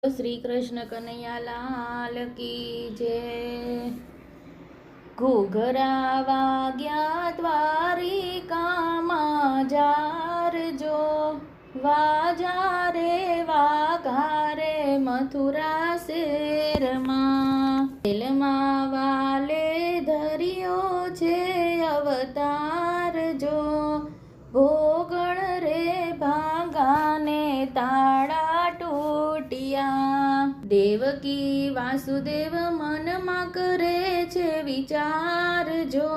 શ્રી કૃષ્ણ કનૈયા લાલ કી જય। ઘૂઘરા વાગ્યા દ્વારિકામાં જારજો, વાજા રે વાઘારે મથુરા શેરમાં। દિલમાં વાલે ધર્યો છે અવતાર જો, ભોગણ રે ભાંગાને તાળા તૂટ્યા। દેવકી વાસુદેવ મનમાં કરે છે વિચાર જો,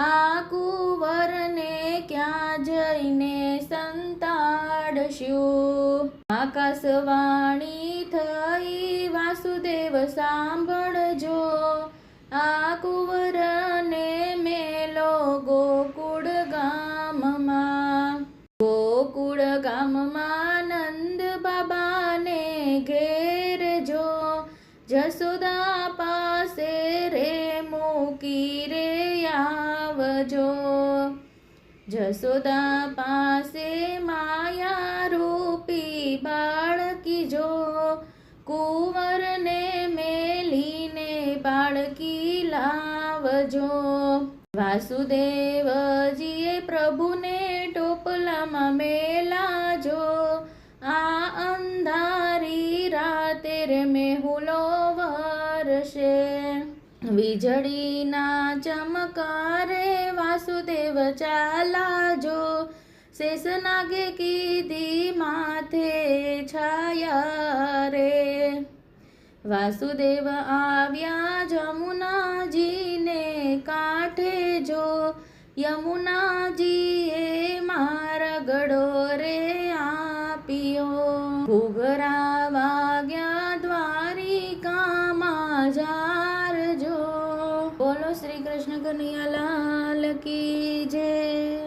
આ કુંવરને ક્યાં જઈને સંતાડશું। આકાશવાણી થઈ વાસુદેવ સાંભળજો, આ કુંવરને મેલો ગોકુળ ગામમાં। ગોકુળ ગામમાં નંદ બાબાને ઘેર જો, જશોદા પાસે રે મૂકી રે આવજો। જશોદા પાસે માયા રૂપી બાળકી જો, કુંવરને મેલીને બાળકી લાવજો। વાસુદેવજીએ પ્રભુને ટોપલામાં મેલાજો, આ અંધારી રાતે રે મેહુલો વરસે। વીજળીના ચમકારે વાસુદેવ ચાલાજો, શેષનાગે કીધી માથે છાયા રે। વાસુદેવ આવ્યા જમુનાજીને કાંઠે જો, યમુનાજીએ માર્ગડો રે આપ્યો। ઘૂઘરા વાગ્યા દ્વારિકામાં જારજો। બોલો શ્રી કૃષ્ણ કનૈયા લાલ કી જય।